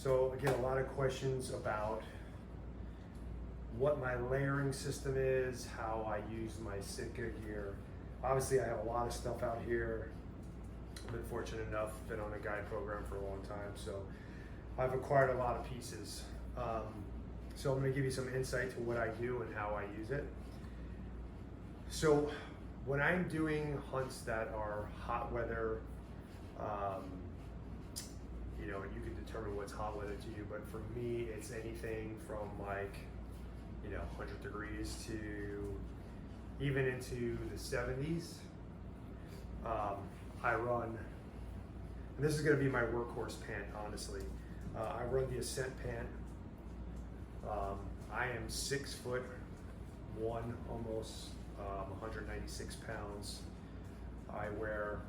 So again, a lot of questions about what my layering system is, how I use my Sitka gear. Obviously I have a lot of stuff out here. I've been fortunate enough, been on a guide program for a long time, so I've acquired a lot of pieces. So I'm gonna give you some insight to what I do and how I use it. So when I'm doing hunts that are hot weather, you know, you can determine what's hot weather to you, but for me, it's anything from like, you know, 100 degrees to even into the 70s. I run, and this is gonna be my workhorse pant, honestly. I run the Ascent pant. I am 6'1", almost 196 pounds. I wear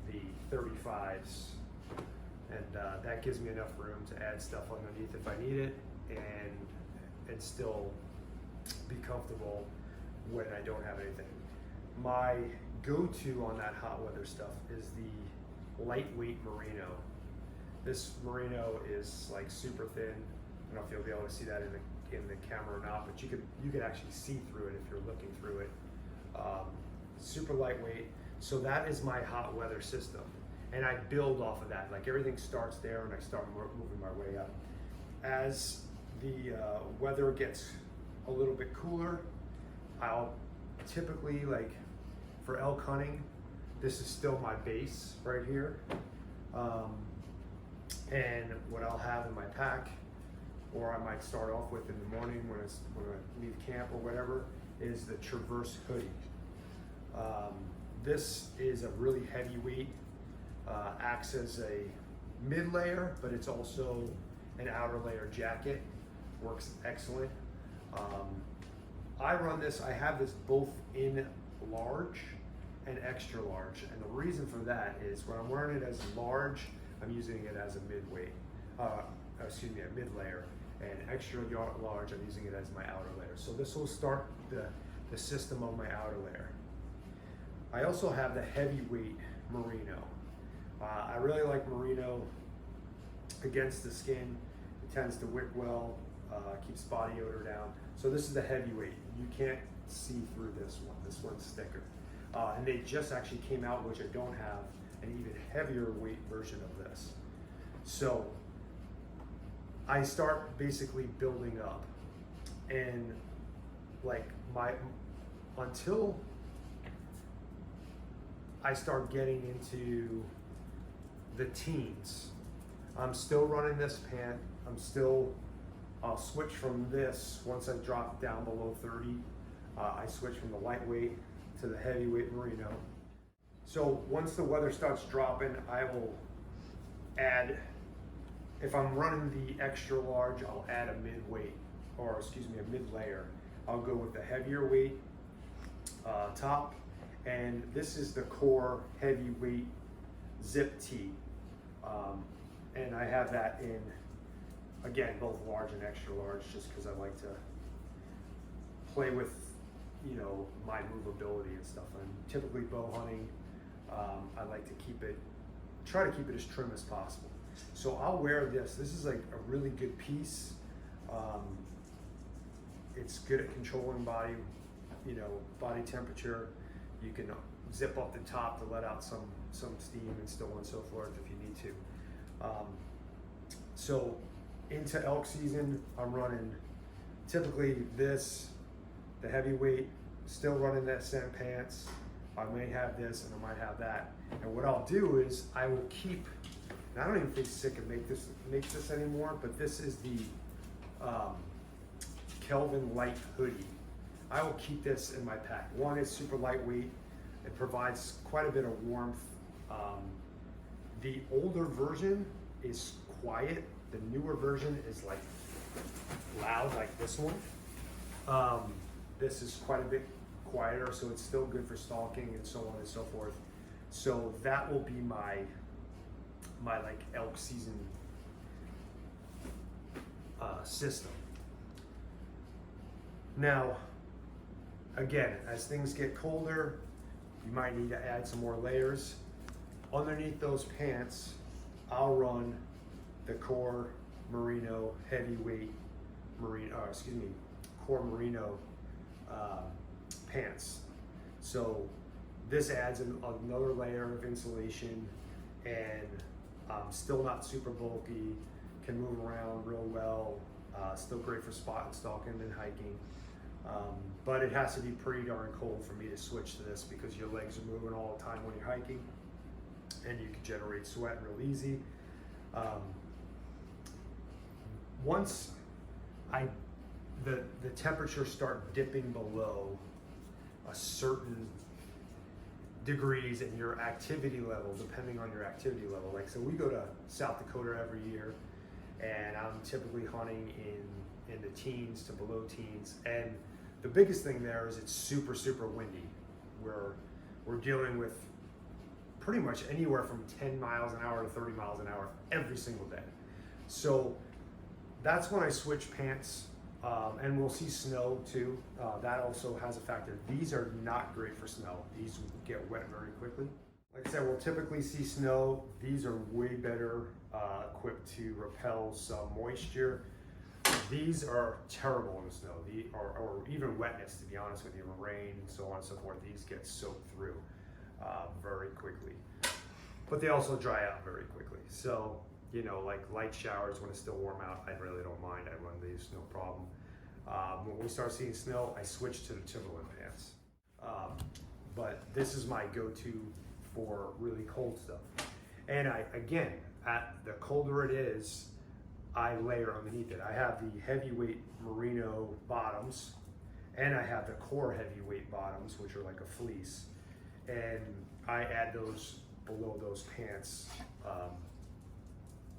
the 35s, and that gives me enough room to add stuff underneath if I need it, and still be comfortable when I don't have anything. My go-to on that hot weather stuff is the lightweight merino. This merino is like super thin. I don't know if you'll be able to see that in the camera or not, but you could actually see through it if you're looking through it. Super lightweight. So that is my hot weather system, and I build off of that. Like everything starts there, and I start moving my way up. As the weather gets a little bit cooler, I'll typically, like for elk hunting, this is still my base right here. And what I'll have in my pack, or I might start off with in the morning when I leave camp or whatever, is the Traverse Hoody. This is a really heavyweight, acts as a mid layer, but it's also an outer layer jacket. Works excellent. I run this, I have this both in large and extra large, and the reason for that is when I'm wearing it as large, I'm using it as a mid-weight, a mid-layer, and extra large, I'm using it as my outer layer. So this will start the system of my outer layer. I also have the heavyweight merino. I really like merino against the skin. It tends to wick well, keeps body odor down. So this is the heavyweight. You can't see through this one. This one's thicker. And they just actually came out, which I don't have, an even heavier weight version of this. So I start basically building up, and like until I start getting into the teens, I'm still running this pant. I'll switch from this once I drop down below 30. I switch from the lightweight to the heavyweight merino. So once the weather starts dropping, I will add, if I'm running the extra large, I'll add a mid-weight, or excuse me, a mid-layer. I'll go with the heavier weight top, and this is the core heavyweight zip tee. And I have that in, again, both large and extra large, just because I like to play with, you know, my movability and stuff. I'm typically bow hunting. I like to try to keep it as trim as possible. So I'll wear this. This is like a really good piece. It's good at controlling body, you know, body temperature. You can zip up the top to let out some steam and so on and so forth if you need to. So into elk season, I'm running typically this, the heavyweight, still running that Ascent pants. I may have this and I might have that. And what I'll do is I will keep, and I don't even think Sitka makes this anymore, but this is the Kelvin light hoodie. I will keep this in my pack. One, it's super lightweight. It provides quite a bit of warmth. The older version is quiet. The newer version is like loud, like this one. This is quite a bit quieter, so it's still good for stalking and so on and so forth. So that will be my like elk season system. Now, again, as things get colder, you might need to add some more layers. Underneath those pants, I'll run the core merino heavyweight merino, core merino pants. So this adds another layer of insulation, and still not super bulky, can move around real well, still great for spot and stalking and hiking. But it has to be pretty darn cold for me to switch to this, because your legs are moving all the time when you're hiking, and you can generate sweat real easy. Once the temperatures start dipping below a certain degrees in your activity level, depending on your activity level. Like, so we go to South Dakota every year, and I'm typically hunting in the teens to below teens. And the biggest thing there is it's super, super windy. We're dealing with pretty much anywhere from 10 miles an hour to 30 miles an hour every single day. So that's when I switch pants, and we'll see snow too. That also has a factor. These are not great for snow. These get wet very quickly. Like I said, we'll typically see snow. These are way better equipped to repel some moisture. These are terrible in the snow, or even wetness, to be honest with you, rain and so on and so forth. These get soaked through very quickly, but they also dry out very quickly. So, you know, like light showers when it's still warm out, I really don't mind. I run these, no problem. When we start seeing snow, I switch to the timberline pants. But this is my go-to for really cold stuff. And again, the colder it is, I layer underneath it. I have the heavyweight merino bottoms, and I have the core heavyweight bottoms, which are like a fleece. And I add those below those pants,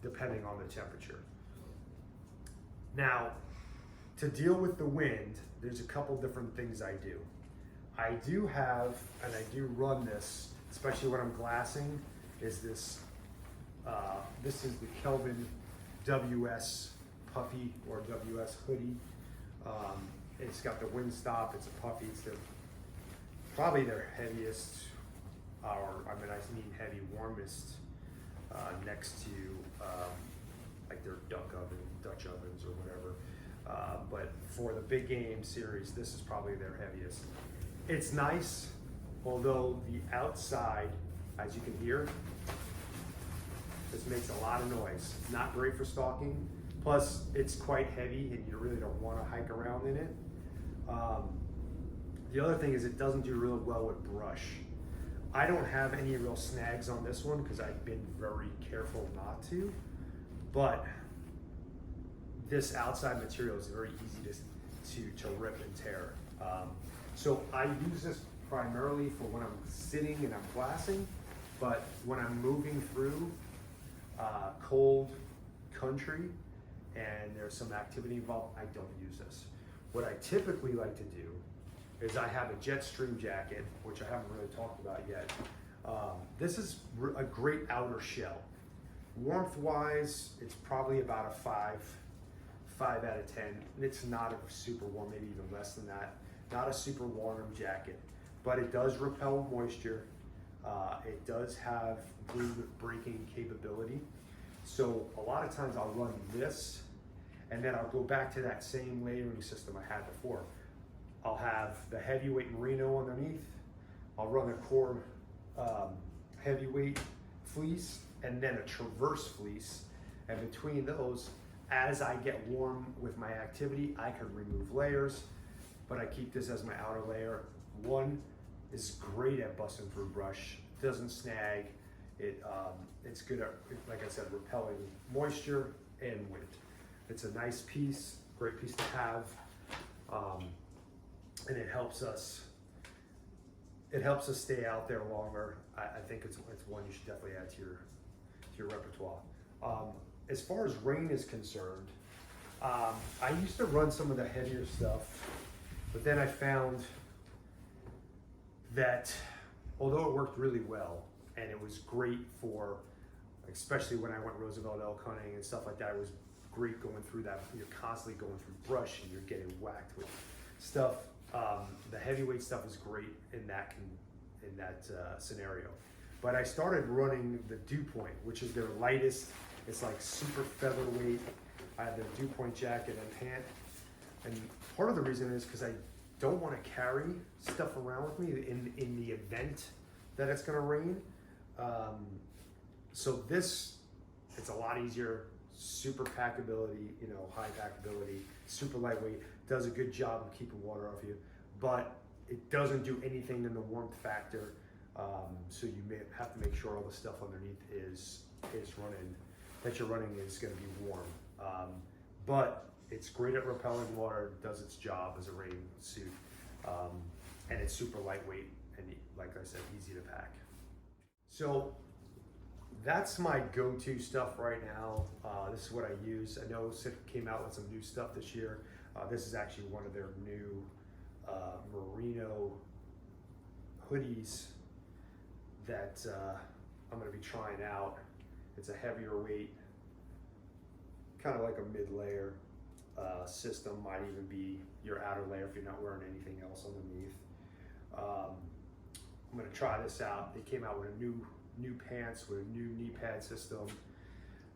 depending on the temperature. Now, to deal with the wind, there's a couple different things I do. I do have, and I do run this, especially when I'm glassing, is this, this is the Kelvin WS puffy, or WS hoodie. It's got the wind stop, it's a puffy, it's probably their heaviest, or I mean heavy, warmest, next to like their Dutch ovens or whatever. But for the big game series, this is probably their heaviest. It's nice, although the outside, as you can hear, this makes a lot of noise. Not great for stalking. Plus, it's quite heavy, and you really don't want to hike around in it. The other thing is it doesn't do real well with brush. I don't have any real snags on this one because I've been very careful not to, but this outside material is very easy to rip and tear. So I use this primarily for when I'm sitting and I'm glassing, but when I'm moving through cold country and there's some activity involved, I don't use this. What I typically like to do is I have a jet stream jacket, which I haven't really talked about yet. This is a great outer shell. Warmth wise, it's probably about a 5 out of 10. It's not a super warm, maybe even less than that. Not a super warm jacket, but it does repel moisture. It does have wind breaking capability. So a lot of times I'll run this, and then I'll go back to that same layering system I had before. I'll have the heavyweight merino underneath. I'll run a core heavyweight fleece, and then a traverse fleece. And between those, as I get warm with my activity, I can remove layers, but I keep this as my outer layer. One is great at busting through brush. It doesn't snag. It's good at, like I said, repelling moisture and wind. It's a nice piece, great piece to have, and it helps us stay out there longer. I think it's one you should definitely add to your repertoire. As far as rain is concerned, I used to run some of the heavier stuff, but then I found that although it worked really well and it was great for, especially when I went Roosevelt elk hunting and stuff like that, it was great going through that. You're constantly going through brush and you're getting whacked with stuff. The heavyweight stuff is great in that scenario. But I started running the Dew Point, which is their lightest It's like super featherweight. I have the dew point jacket and pant. And part of the reason is because I don't want to carry stuff around with me in the event that it's going to rain. So this, it's a lot easier, super packability, you know, high packability, super lightweight, does a good job of keeping water off you, but it doesn't do anything in the warmth factor. So you may have to make sure all the stuff underneath is running, that you're running is going to be warm. But it's great at repelling water, does its job as a rain suit, and it's super lightweight and, like I said, easy to pack. So that's my go-to stuff right now. This is what I use. I know Sitka came out with some new stuff this year. This is actually one of their new merino hoodies that I'm going to be trying out. It's a heavier weight, kind of like a mid-layer system. Might even be your outer layer if you're not wearing anything else underneath. I'm going to try this out. They came out with a new pants with a new knee pad system.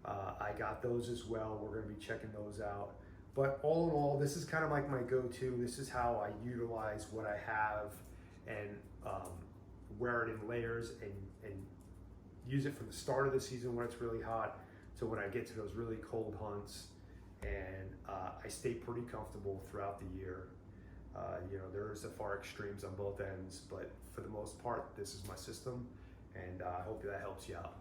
I got those as well. We're going to be checking those out. But all in all, this is kind of like my go-to. This is how I utilize what I have and wear it in layers and use it from the start of the season when it's really hot to when I get to those really cold hunts. And I stay pretty comfortable throughout the year. You know, there's the far extremes on both ends, but for the most part, this is my system, and I hope that helps you out.